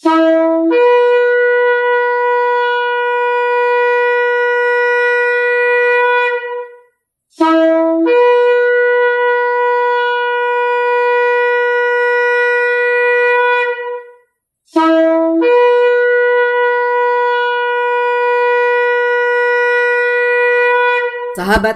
Sahabat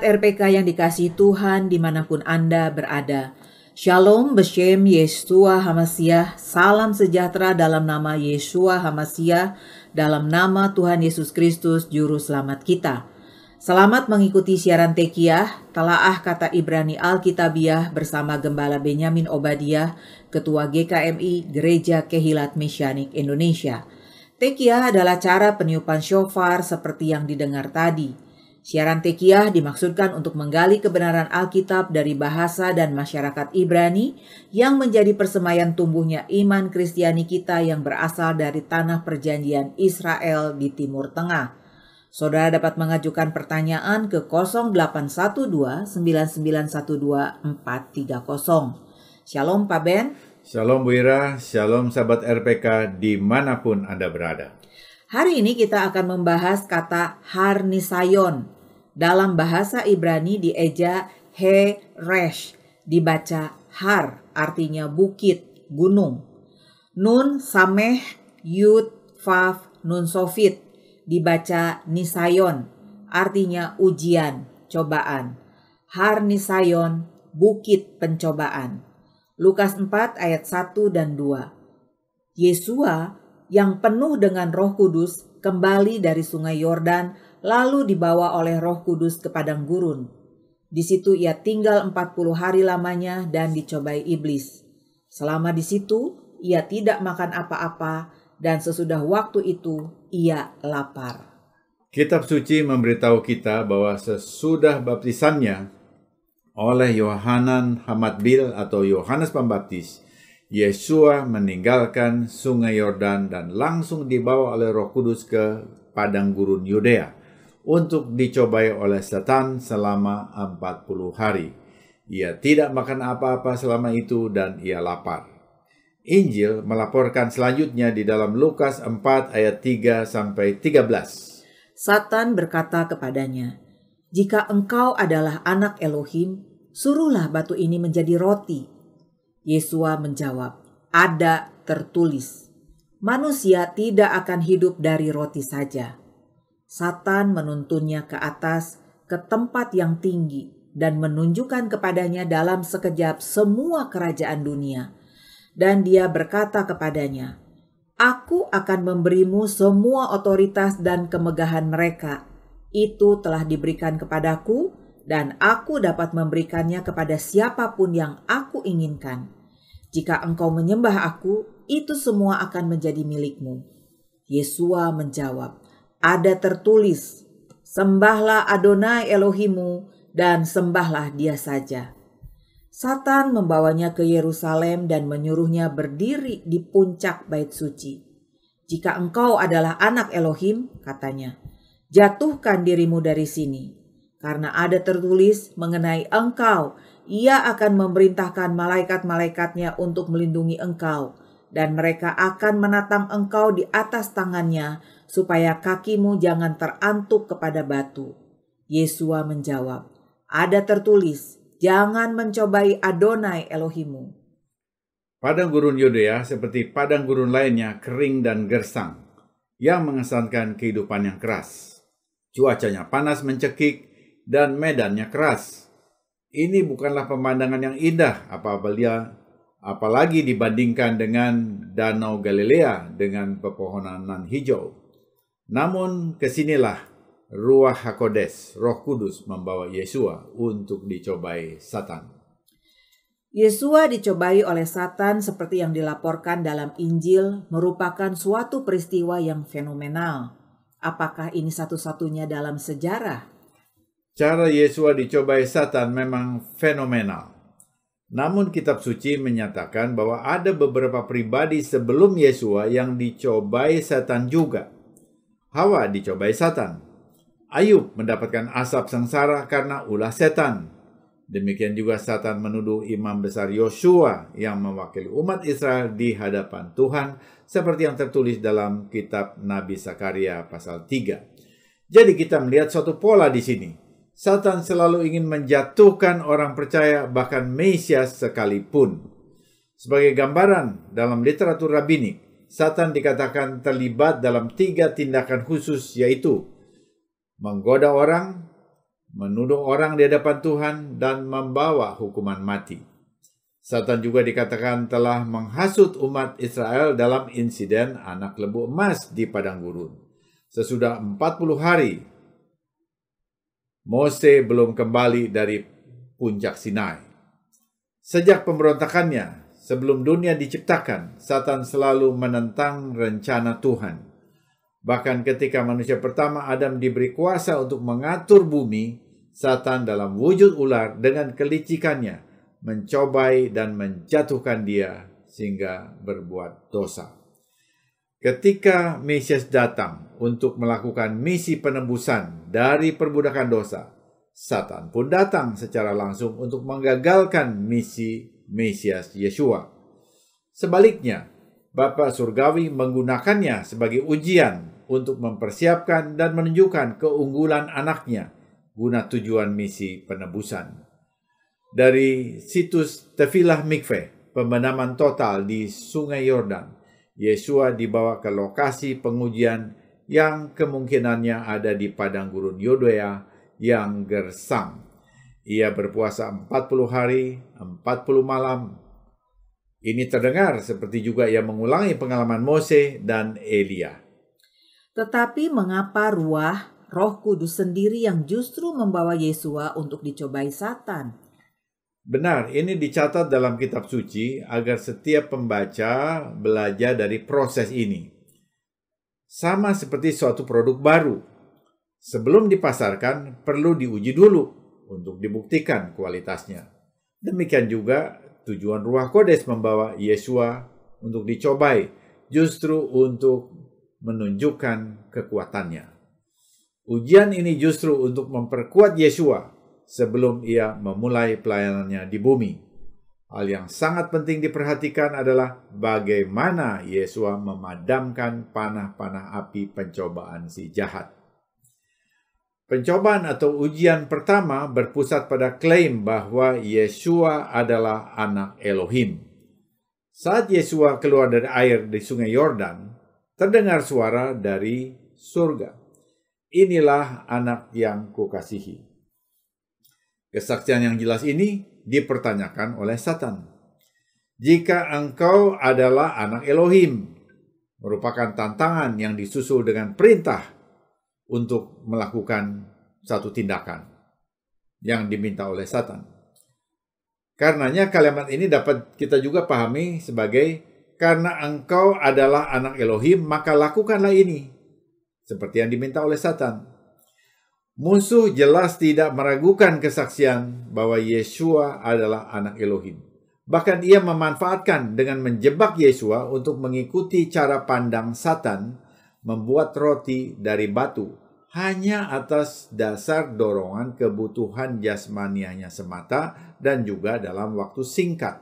RPK yang dikasihi Tuhan dimanapun Anda berada, Shalom Beshem Yeshua HaMashiach, salam sejahtera dalam nama Yeshua HaMashiach, dalam nama Tuhan Yesus Kristus Juru Selamat kita. Selamat mengikuti siaran Tekiyah, Telaah Kata Ibrani Alkitabiah bersama Gembala Benyamin Obadiah, Ketua GKMI Gereja Kehilat Mesyanik Indonesia. Tekiyah adalah cara peniupan shofar seperti yang didengar tadi. Siaran Tekiyah dimaksudkan untuk menggali kebenaran Alkitab dari bahasa dan masyarakat Ibrani yang menjadi persemaian tumbuhnya iman Kristiani kita yang berasal dari tanah perjanjian Israel di Timur Tengah. Saudara dapat mengajukan pertanyaan ke 0812-9912-430. Shalom Pak Ben. Shalom Bu Ira, shalom sahabat RPK dimanapun Anda berada. Hari ini kita akan membahas kata Har Nisayon. Dalam bahasa Ibrani dieja Heresh, dibaca Har, artinya bukit, gunung. Nun Sameh Yud Vav Nun Sofit, dibaca Nisayon, artinya ujian, cobaan. Har Nisayon, bukit pencobaan. Lukas 4 ayat 1 dan 2. Yesua yang penuh dengan Roh Kudus kembali dari sungai Yordan lalu dibawa oleh Roh Kudus ke padang gurun. Di situ ia tinggal 40 hari lamanya dan dicobai iblis. Selama di situ ia tidak makan apa-apa dan sesudah waktu itu ia lapar. Kitab suci memberitahu kita bahwa sesudah baptisannya oleh Yohanan Hamatbil atau Yohanes Pembaptis, Yesua meninggalkan sungai Yordan dan langsung dibawa oleh Roh Kudus ke padang gurun Yudea untuk dicobai oleh setan selama 40 hari. Ia tidak makan apa-apa selama itu dan ia lapar. Injil melaporkan selanjutnya di dalam Lukas 4 ayat 3-13. Satan berkata kepadanya, "Jika engkau adalah anak Elohim, suruhlah batu ini menjadi roti." Yesua menjawab, "Ada tertulis, manusia tidak akan hidup dari roti saja." Satan menuntunnya ke atas, ke tempat yang tinggi, dan menunjukkan kepadanya dalam sekejap semua kerajaan dunia. Dan dia berkata kepadanya, "Aku akan memberimu semua otoritas dan kemegahan mereka. Itu telah diberikan kepadaku, dan aku dapat memberikannya kepada siapapun yang aku inginkan. Jika engkau menyembah aku, itu semua akan menjadi milikmu." Yesua menjawab, "Ada tertulis, sembahlah Adonai Elohimu dan sembahlah dia saja." Satan membawanya ke Yerusalem dan menyuruhnya berdiri di puncak bait suci. "Jika engkau adalah anak Elohim," katanya, "jatuhkan dirimu dari sini. Karena ada tertulis mengenai engkau, ia akan memerintahkan malaikat-malaikatnya untuk melindungi engkau, dan mereka akan menatang engkau di atas tangannya, supaya kakimu jangan terantuk kepada batu." Yesua menjawab, "Ada tertulis, jangan mencobai Adonai Elohimu." Padang gurun Yudea seperti padang gurun lainnya kering dan gersang, yang mengesankan kehidupan yang keras. Cuacanya panas mencekik dan medannya keras. Ini bukanlah pemandangan yang indah apalagi dibandingkan dengan Danau Galilea dengan pepohonan hijau. Namun kesinilah Ruach HaKodes, Roh Kudus membawa Yesua untuk dicobai Satan. Yesua dicobai oleh Satan seperti yang dilaporkan dalam Injil merupakan suatu peristiwa yang fenomenal. Apakah ini satu-satunya dalam sejarah? Cara Yesua dicobai Satan memang fenomenal. Namun kitab suci menyatakan bahwa ada beberapa pribadi sebelum Yesua yang dicobai Satan juga. Hawa dicobai Satan. Ayub mendapatkan asap sengsara karena ulah setan. Demikian juga Satan menuduh imam besar Yosua yang mewakili umat Israel di hadapan Tuhan, seperti yang tertulis dalam kitab Nabi Zakaria pasal 3. Jadi kita melihat suatu pola di sini. Satan selalu ingin menjatuhkan orang percaya, bahkan Mesias sekalipun. Sebagai gambaran dalam literatur rabbinik, Satan dikatakan terlibat dalam 3 tindakan khusus, yaitu menggoda orang, menuduh orang di hadapan Tuhan, dan membawa hukuman mati. Satan juga dikatakan telah menghasut umat Israel dalam insiden anak lembu emas di padang gurun. Sesudah 40 hari, Mose belum kembali dari puncak Sinai. Sejak pemberontakannya, sebelum dunia diciptakan, Satan selalu menentang rencana Tuhan. Bahkan ketika manusia pertama Adam diberi kuasa untuk mengatur bumi, Satan dalam wujud ular dengan kelicikannya mencobai dan menjatuhkan dia sehingga berbuat dosa. Ketika Mesias datang untuk melakukan misi penebusan dari perbudakan dosa, Satan pun datang secara langsung untuk menggagalkan misi Mesias Yeshua. Sebaliknya, Bapa Surgawi menggunakannya sebagai ujian untuk mempersiapkan dan menunjukkan keunggulan anaknya guna tujuan misi penebusan. Dari situs Tefilah Mikveh, pembenaman total di Sungai Yordan, Yesua dibawa ke lokasi pengujian yang kemungkinannya ada di padang gurun Yudea yang gersang. Ia berpuasa 40 hari, 40 malam. Ini terdengar seperti juga ia mengulangi pengalaman Mose dan Elia. Tetapi mengapa Roh Kudus sendiri yang justru membawa Yesua untuk dicobai Satan? Benar, ini dicatat dalam kitab suci agar setiap pembaca belajar dari proses ini. Sama seperti suatu produk baru. Sebelum dipasarkan, perlu diuji dulu untuk dibuktikan kualitasnya. Demikian juga tujuan Ruach Kodes membawa Yesua untuk dicobai, justru untuk menunjukkan kekuatannya. Ujian ini justru untuk memperkuat Yesua sebelum ia memulai pelayanannya di bumi. Hal yang sangat penting diperhatikan adalah bagaimana Yesua memadamkan panah-panah api pencobaan si jahat. Pencobaan atau ujian pertama berpusat pada klaim bahwa Yesua adalah anak Elohim. Saat Yesua keluar dari air di sungai Yordan, terdengar suara dari surga. Inilah anak yang kukasihi. Kesaksian yang jelas ini dipertanyakan oleh Satan. Jika engkau adalah anak Elohim, merupakan tantangan yang disusul dengan perintah untuk melakukan satu tindakan yang diminta oleh Satan. Karenanya kalimat ini dapat kita juga pahami sebagai karena engkau adalah anak Elohim, maka lakukanlah ini, seperti yang diminta oleh Satan. Musuh jelas tidak meragukan kesaksian bahwa Yesua adalah anak Elohim. Bahkan ia memanfaatkan dengan menjebak Yesua untuk mengikuti cara pandang Satan membuat roti dari batu hanya atas dasar dorongan kebutuhan jasmanianya semata dan juga dalam waktu singkat.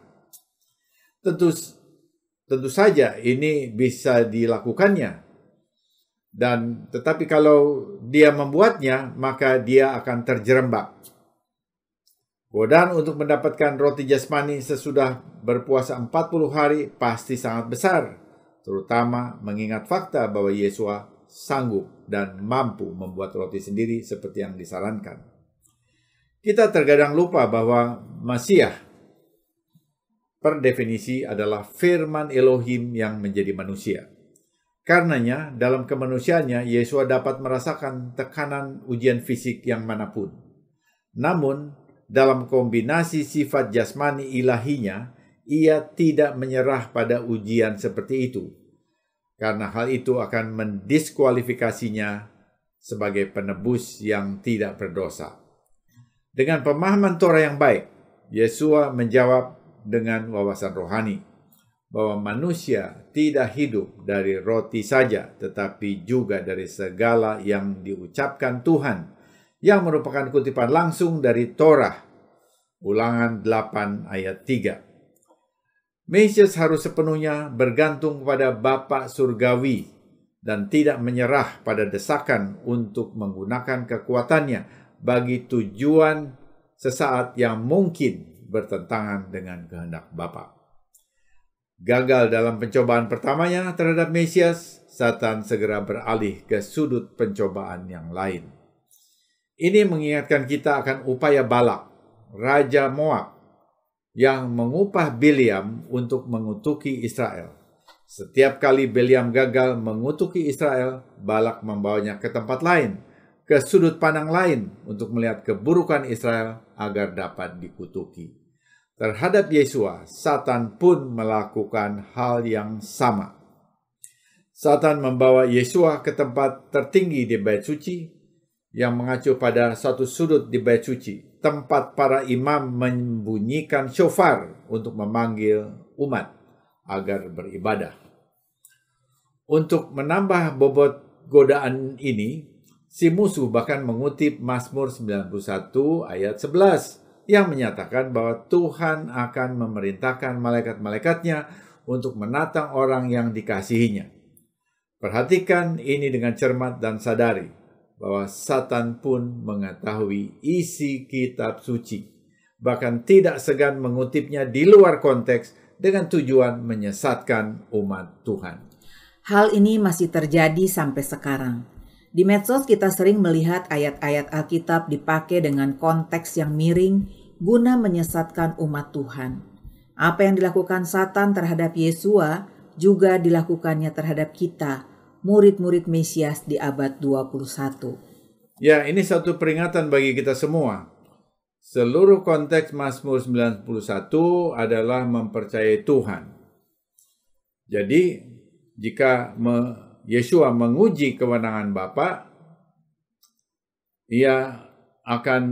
Tentu saja ini bisa dilakukannya. Tetapi kalau dia membuatnya, maka dia akan terjerembab. Godaan untuk mendapatkan roti jasmani sesudah berpuasa 40 hari pasti sangat besar, terutama mengingat fakta bahwa Yesua sanggup dan mampu membuat roti sendiri seperti yang disarankan. Kita terkadang lupa bahwa Mesias per definisi adalah firman Elohim yang menjadi manusia. Karenanya, dalam kemanusiaannya, Yesua dapat merasakan tekanan ujian fisik yang manapun. Namun, dalam kombinasi sifat jasmani ilahinya, ia tidak menyerah pada ujian seperti itu. Karena hal itu akan mendiskualifikasinya sebagai penebus yang tidak berdosa. Dengan pemahaman Torah yang baik, Yesua menjawab dengan wawasan rohani, bahwa manusia tidak hidup dari roti saja, tetapi juga dari segala yang diucapkan Tuhan, yang merupakan kutipan langsung dari Torah. Ulangan 8 ayat 3. Mesias harus sepenuhnya bergantung kepada Bapa Surgawi dan tidak menyerah pada desakan untuk menggunakan kekuatannya bagi tujuan sesaat yang mungkin bertentangan dengan kehendak Bapa. Gagal dalam pencobaan pertamanya terhadap Mesias, Satan segera beralih ke sudut pencobaan yang lain. Ini mengingatkan kita akan upaya Balak, Raja Moab, yang mengupah Bileam untuk mengutuki Israel. Setiap kali Bileam gagal mengutuki Israel, Balak membawanya ke tempat lain, ke sudut pandang lain untuk melihat keburukan Israel agar dapat dikutuki. Terhadap Yesua, Satan pun melakukan hal yang sama. Satan membawa Yesua ke tempat tertinggi di Bait Suci yang mengacu pada satu sudut di Bait Suci, tempat para imam membunyikan syofar untuk memanggil umat agar beribadah. Untuk menambah bobot godaan ini, si musuh bahkan mengutip Mazmur 91 ayat 11 yang menyatakan bahwa Tuhan akan memerintahkan malaikat-malaikatnya untuk menatang orang yang dikasihinya. Perhatikan ini dengan cermat dan sadari bahwa Satan pun mengetahui isi kitab suci, bahkan tidak segan mengutipnya di luar konteks dengan tujuan menyesatkan umat Tuhan. Hal ini masih terjadi sampai sekarang. Di medsos kita sering melihat ayat-ayat Alkitab dipakai dengan konteks yang miring guna menyesatkan umat Tuhan. Apa yang dilakukan Satan terhadap Yesua juga dilakukannya terhadap kita, murid-murid Mesias di abad 21. Ya, ini satu peringatan bagi kita semua. Seluruh konteks Mazmur 91 adalah mempercayai Tuhan. Jadi, jika Yesua menguji kewenangan Bapa, ia akan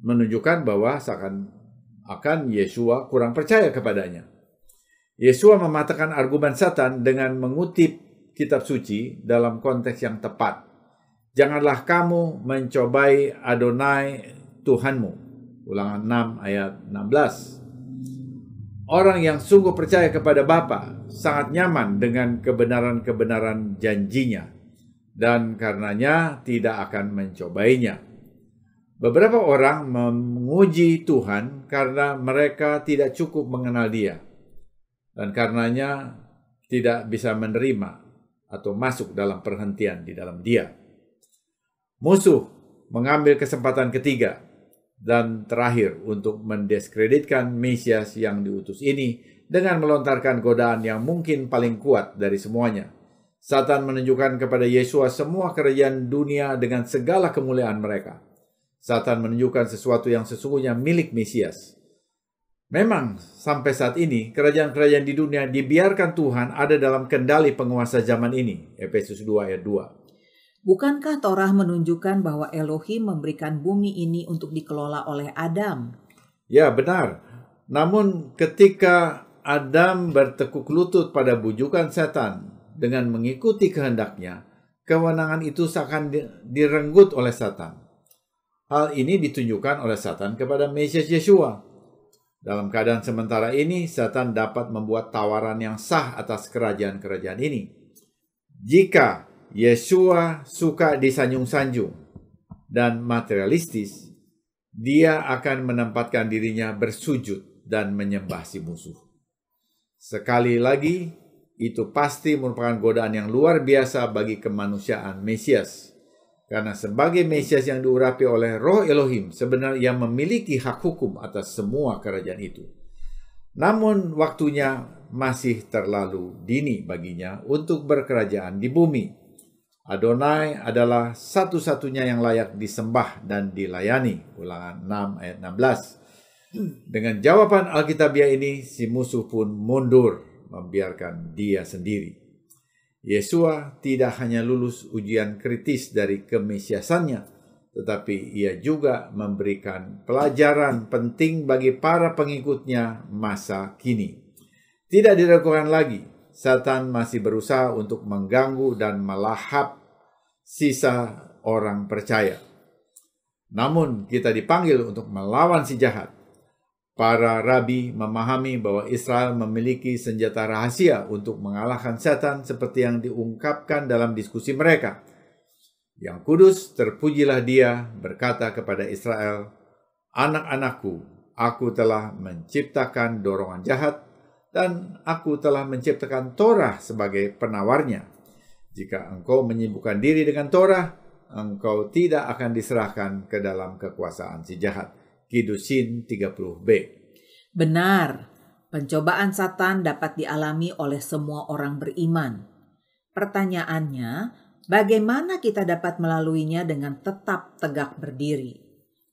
menunjukkan bahwa akan Yesua kurang percaya kepadanya. Yesua mematahkan argumen Satan dengan mengutip kitab suci dalam konteks yang tepat. Janganlah kamu mencobai Adonai Tuhanmu. Ulangan 6 ayat 16. Orang yang sungguh percaya kepada Bapa sangat nyaman dengan kebenaran-kebenaran janjinya dan karenanya tidak akan mencobainya. Beberapa orang menguji Tuhan karena mereka tidak cukup mengenal Dia dan karenanya tidak bisa menerima atau masuk dalam perhentian di dalam Dia. Musuh mengambil kesempatan ketiga dan terakhir untuk mendiskreditkan Mesias yang diutus ini dengan melontarkan godaan yang mungkin paling kuat dari semuanya. Satan menunjukkan kepada Yesua semua kerajaan dunia dengan segala kemuliaan mereka. Satan menunjukkan sesuatu yang sesungguhnya milik Mesias. Memang sampai saat ini kerajaan-kerajaan di dunia dibiarkan Tuhan ada dalam kendali penguasa zaman ini. Efesus 2 ayat 2. Bukankah Torah menunjukkan bahwa Elohim memberikan bumi ini untuk dikelola oleh Adam? Ya, benar. Namun ketika Adam bertekuk lutut pada bujukan setan dengan mengikuti kehendaknya, kewenangan itu seakan direnggut oleh Satan. Hal ini ditunjukkan oleh Satan kepada Mesias Yesua. Dalam keadaan sementara ini, Satan dapat membuat tawaran yang sah atas kerajaan-kerajaan ini. Jika Yesua suka disanjung-sanjung dan materialistis, dia akan menempatkan dirinya bersujud dan menyembah si musuh. Sekali lagi, itu pasti merupakan godaan yang luar biasa bagi kemanusiaan Mesias. Karena sebagai Mesias yang diurapi oleh Roh Elohim, sebenarnya memiliki hak hukum atas semua kerajaan itu. Namun waktunya masih terlalu dini baginya untuk berkerajaan di bumi. Adonai adalah satu-satunya yang layak disembah dan dilayani. Ulangan 6 ayat 16. Dengan jawaban Alkitabiah ini, si musuh pun mundur, membiarkan dia sendiri. Yesua tidak hanya lulus ujian kritis dari kemesiasannya, tetapi ia juga memberikan pelajaran penting bagi para pengikutnya masa kini. Tidak diragukan lagi, Satan masih berusaha untuk mengganggu dan melahap sisa orang percaya. Namun kita dipanggil untuk melawan si jahat. Para rabi memahami bahwa Israel memiliki senjata rahasia untuk mengalahkan setan seperti yang diungkapkan dalam diskusi mereka. Yang kudus, terpujilah Dia, berkata kepada Israel, "Anak-anakku, aku telah menciptakan dorongan jahat, dan aku telah menciptakan Torah sebagai penawarnya. Jika engkau menyibukkan diri dengan Torah, engkau tidak akan diserahkan ke dalam kekuasaan si jahat." Kidusin 30b. Benar, pencobaan Satan dapat dialami oleh semua orang beriman. Pertanyaannya, bagaimana kita dapat melaluinya dengan tetap tegak berdiri?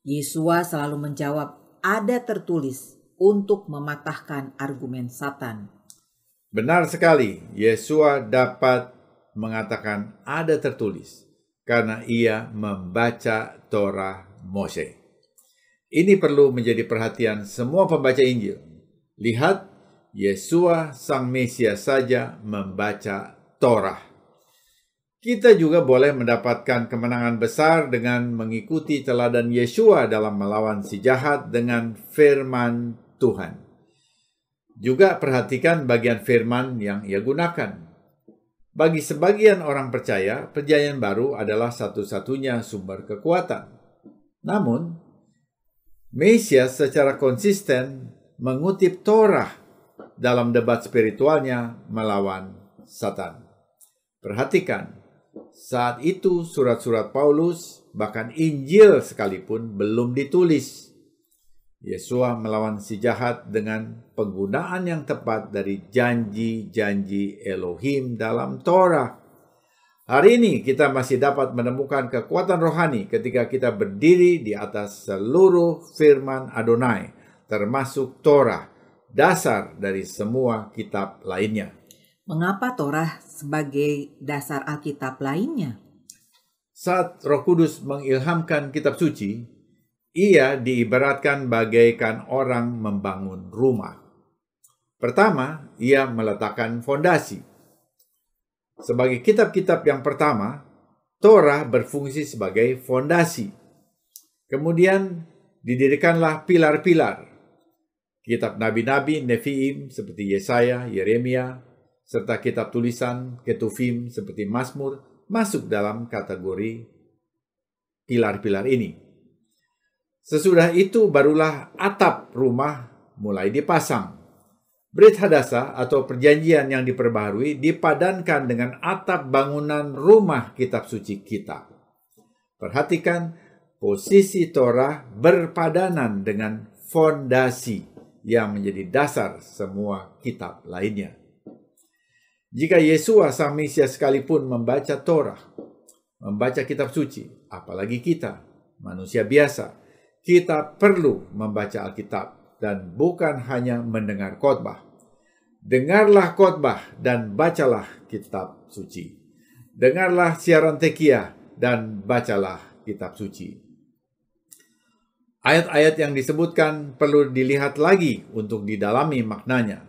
Yesua selalu menjawab, ada tertulis, untuk mematahkan argumen Satan. Benar sekali, Yesua dapat mengatakan ada tertulis karena ia membaca Torah Mose. Ini perlu menjadi perhatian semua pembaca Injil. Lihat, Yesua Sang Mesias saja membaca Torah. Kita juga boleh mendapatkan kemenangan besar dengan mengikuti teladan Yesua dalam melawan si jahat dengan firman Tuhan. Juga perhatikan bagian firman yang ia gunakan. Bagi sebagian orang percaya, perjanjian baru adalah satu-satunya sumber kekuatan. Namun, Mesias secara konsisten mengutip Torah dalam debat spiritualnya melawan Satan. Perhatikan, saat itu surat-surat Paulus, bahkan Injil sekalipun belum ditulis. Yesua melawan si jahat dengan penggunaan yang tepat dari janji-janji Elohim dalam Torah. Hari ini kita masih dapat menemukan kekuatan rohani ketika kita berdiri di atas seluruh firman Adonai, termasuk Torah, dasar dari semua kitab lainnya. Mengapa Torah sebagai dasar Alkitab lainnya? Saat Roh Kudus mengilhamkan kitab suci, ia diibaratkan bagaikan orang membangun rumah. Pertama, ia meletakkan fondasi. Sebagai kitab-kitab yang pertama, Torah berfungsi sebagai fondasi. Kemudian didirikanlah pilar-pilar. Kitab nabi-nabi, Nefiim seperti Yesaya, Yeremia, serta kitab tulisan, Ketuvim seperti Mazmur masuk dalam kategori pilar-pilar ini. Sesudah itu barulah atap rumah mulai dipasang. Brit Hadasa atau perjanjian yang diperbaharui dipadankan dengan atap bangunan rumah kitab suci kita. Perhatikan, posisi Torah berpadanan dengan fondasi yang menjadi dasar semua kitab lainnya. Jika Yesua Sang Mesias sekalipun membaca Torah, membaca kitab suci, apalagi kita, manusia biasa, kita perlu membaca Alkitab dan bukan hanya mendengar khotbah. Dengarlah khotbah dan bacalah kitab suci. Dengarlah siaran tekiah dan bacalah kitab suci. Ayat-ayat yang disebutkan perlu dilihat lagi untuk didalami maknanya.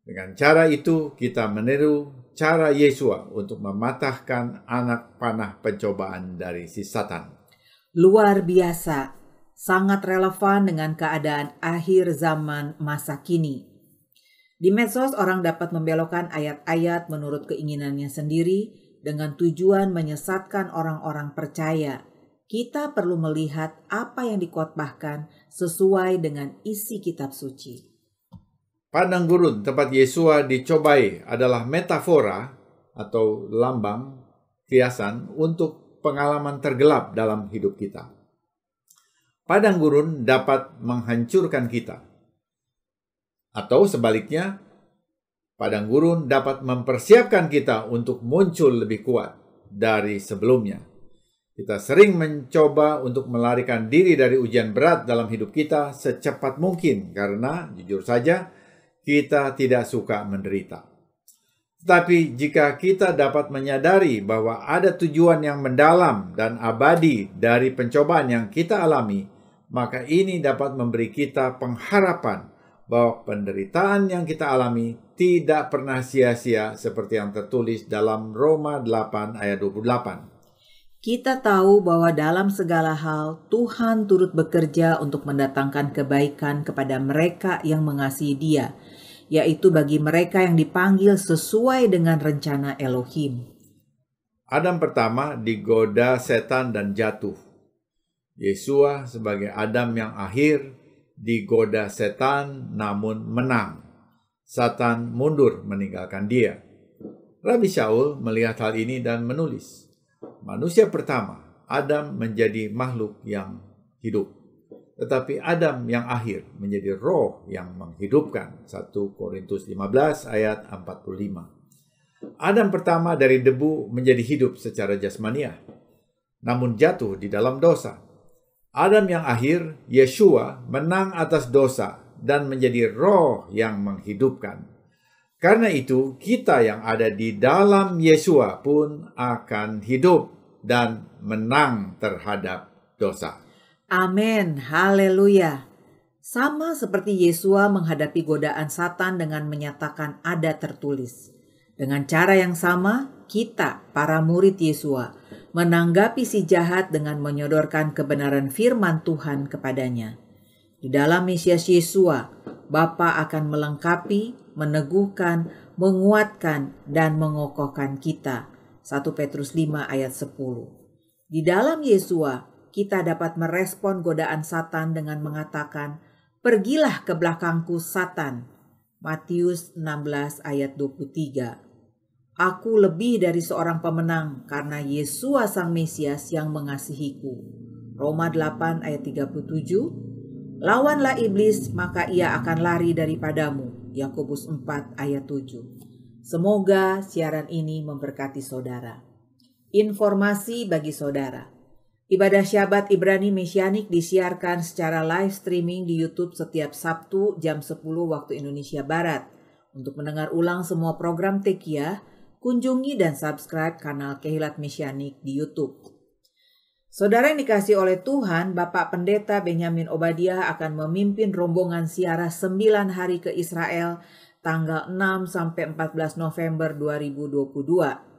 Dengan cara itu kita meniru cara Yesua untuk mematahkan anak panah pencobaan dari si Satan. Luar biasa, sangat relevan dengan keadaan akhir zaman masa kini. Di medsos orang dapat membelokkan ayat-ayat menurut keinginannya sendiri dengan tujuan menyesatkan orang-orang percaya. Kita perlu melihat apa yang dikhotbahkan sesuai dengan isi kitab suci. Padang gurun tempat Yesua dicobai adalah metafora atau lambang kiasan untuk pengalaman tergelap dalam hidup kita. Padang gurun dapat menghancurkan kita. Atau sebaliknya, padang gurun dapat mempersiapkan kita untuk muncul lebih kuat dari sebelumnya. Kita sering mencoba untuk melarikan diri dari ujian berat dalam hidup kita secepat mungkin karena, jujur saja, kita tidak suka menderita. Tetapi jika kita dapat menyadari bahwa ada tujuan yang mendalam dan abadi dari pencobaan yang kita alami, maka ini dapat memberi kita pengharapan bahwa penderitaan yang kita alami tidak pernah sia-sia seperti yang tertulis dalam Roma 8 ayat 28. Kita tahu bahwa dalam segala hal Tuhan turut bekerja untuk mendatangkan kebaikan kepada mereka yang mengasihi Dia, yaitu bagi mereka yang dipanggil sesuai dengan rencana Elohim. Adam pertama digoda setan dan jatuh. Yesua sebagai Adam yang akhir digoda setan namun menang. Satan mundur meninggalkan dia. Rabi Shaul melihat hal ini dan menulis, manusia pertama, Adam menjadi makhluk yang hidup. Tetapi Adam yang akhir menjadi roh yang menghidupkan. 1 Korintus 15 ayat 45. Adam pertama dari debu menjadi hidup secara jasmaniah, namun jatuh di dalam dosa. Adam yang akhir, Yeshua, menang atas dosa dan menjadi roh yang menghidupkan. Karena itu, kita yang ada di dalam Yeshua pun akan hidup dan menang terhadap dosa. Amin, haleluya. Sama seperti Yesua menghadapi godaan Satan dengan menyatakan ada tertulis. Dengan cara yang sama, kita, para murid Yesua, menanggapi si jahat dengan menyodorkan kebenaran firman Tuhan kepadanya. Di dalam Mesias Yesua, Bapa akan melengkapi, meneguhkan, menguatkan, dan mengokohkan kita. 1 Petrus 5 ayat 10. Di dalam Yesua, kita dapat merespon godaan Satan dengan mengatakan, "Pergilah ke belakangku, Satan." Matius 16 ayat 23. Aku lebih dari seorang pemenang karena Yesua Sang Mesias yang mengasihiku. Roma 8 ayat 37. Lawanlah iblis, maka ia akan lari daripadamu. Yakobus 4 ayat 7. Semoga siaran ini memberkati saudara. Informasi bagi saudara. Ibadah Syabat Ibrani Mesianik disiarkan secara live streaming di YouTube setiap Sabtu jam 10 waktu Indonesia Barat. Untuk mendengar ulang semua program Tekiah, kunjungi dan subscribe kanal Kehilat Mesianik di YouTube. Saudara yang dikasihi oleh Tuhan, Bapak Pendeta Benyamin Obadiah akan memimpin rombongan ziarah 9 hari ke Israel tanggal 6 sampai 14 November 2022.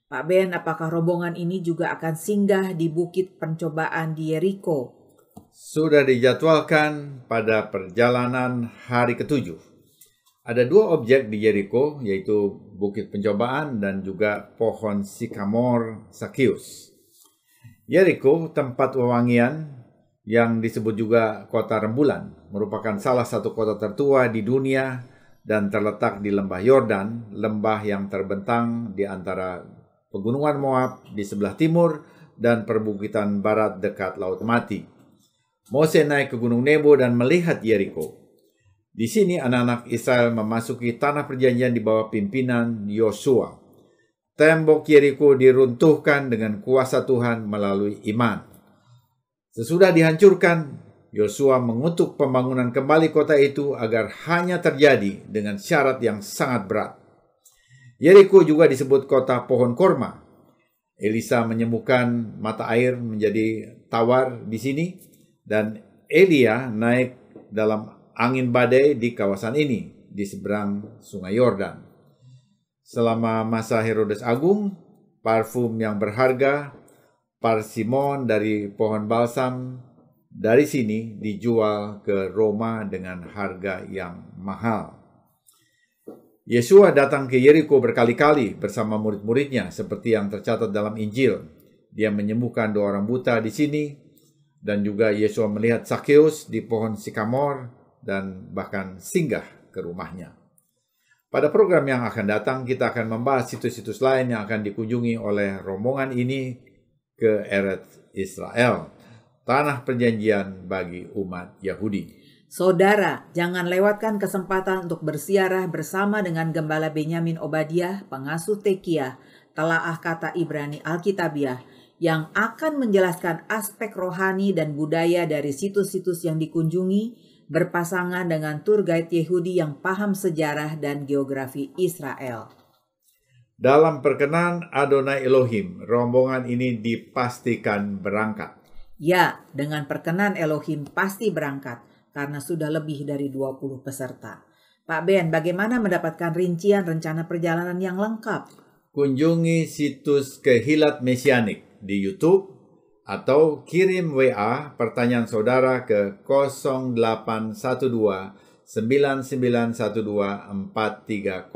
Pak Ben, apakah rombongan ini juga akan singgah di Bukit Pencobaan di Yeriko? Sudah dijadwalkan pada perjalanan hari ke-7. Ada 2 objek di Yeriko, yaitu Bukit Pencobaan dan juga pohon Sikamor Sakius. Yeriko, tempat wewangian yang disebut juga kota rembulan, merupakan salah satu kota tertua di dunia dan terletak di lembah Yordan, lembah yang terbentang di antara pegunungan Moab di sebelah timur dan perbukitan barat dekat Laut Mati. Mose naik ke Gunung Nebo dan melihat Yeriko. Di sini anak-anak Israel memasuki tanah perjanjian di bawah pimpinan Yosua. Tembok Yeriko diruntuhkan dengan kuasa Tuhan melalui iman. Sesudah dihancurkan, Yosua mengutuk pembangunan kembali kota itu agar hanya terjadi dengan syarat yang sangat berat. Yeriko juga disebut kota pohon korma. Elisa menyembuhkan mata air menjadi tawar di sini, dan Elia naik dalam angin badai di kawasan ini, di seberang sungai Yordan. Selama masa Herodes Agung, parfum yang berharga, parsimon dari pohon balsam dari sini dijual ke Roma dengan harga yang mahal. Yesua datang ke Yeriko berkali-kali bersama murid-muridnya seperti yang tercatat dalam Injil. Dia menyembuhkan 2 orang buta di sini, dan juga Yesua melihat Sakeus di pohon Sikamor dan bahkan singgah ke rumahnya. Pada program yang akan datang, kita akan membahas situs-situs lain yang akan dikunjungi oleh rombongan ini ke Eretz Israel, tanah perjanjian bagi umat Yahudi. Saudara, jangan lewatkan kesempatan untuk bersiarah bersama dengan Gembala Benyamin Obadiah, pengasuh Tekiah, Telaah Kata Ibrani Alkitabiah, yang akan menjelaskan aspek rohani dan budaya dari situs-situs yang dikunjungi, berpasangan dengan tour guide Yehudi yang paham sejarah dan geografi Israel. Dalam perkenan Adonai Elohim, rombongan ini dipastikan berangkat. Ya, dengan perkenan Elohim pasti berangkat, karena sudah lebih dari 20 peserta. Pak Ben, bagaimana mendapatkan rincian rencana perjalanan yang lengkap? Kunjungi situs Kehilat Mesianik di YouTube atau kirim WA pertanyaan saudara ke 0812 9912 430.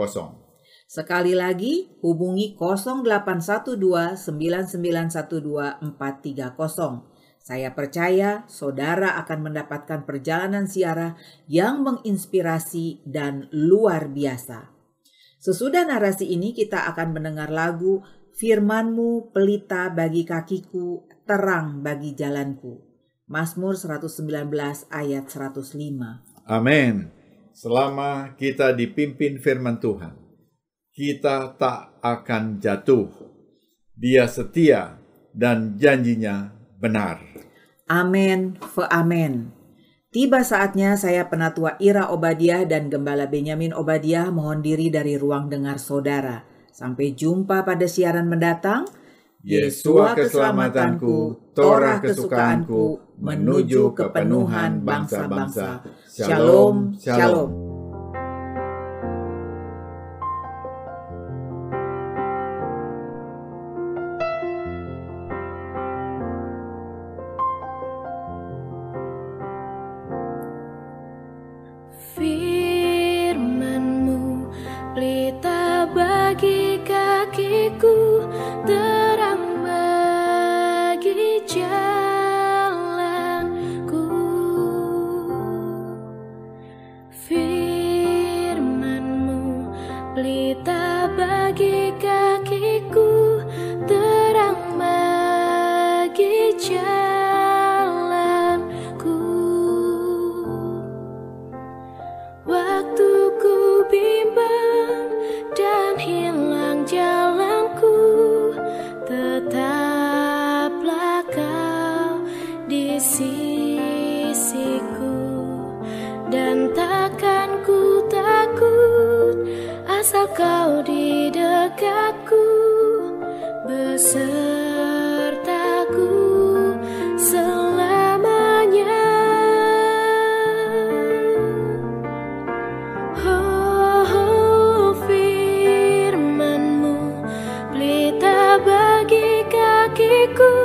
Sekali lagi, hubungi 0812 9912 430. Saya percaya saudara akan mendapatkan perjalanan ziarah yang menginspirasi dan luar biasa. Sesudah narasi ini kita akan mendengar lagu Firman-Mu pelita bagi kakiku, terang bagi jalanku. Mazmur 119 ayat 105. Amin. Selama kita dipimpin firman Tuhan, kita tak akan jatuh. Dia setia dan janjinya benar. Amin, amin. Tiba saatnya saya Penatua Ira Obadiah dan Gembala Benyamin Obadiah mohon diri dari ruang dengar saudara. Sampai jumpa pada siaran mendatang. Yesua keselamatanku, Torah kesukaanku, menuju kepenuhan bangsa-bangsa. Shalom, shalom. Firman-Mu pelita bagi kakiku, terang bagi jalanku. Firman-Mu pelita bagi kakiku, terang bagi jalanku. Waktu ku bimbang dan hilang jalanku, tetaplah Kau di sisiku. Dan takkan ku takut, asal Kau di dekatku, besertaku selamanya. Firman-Mu pelita bagi kakiku,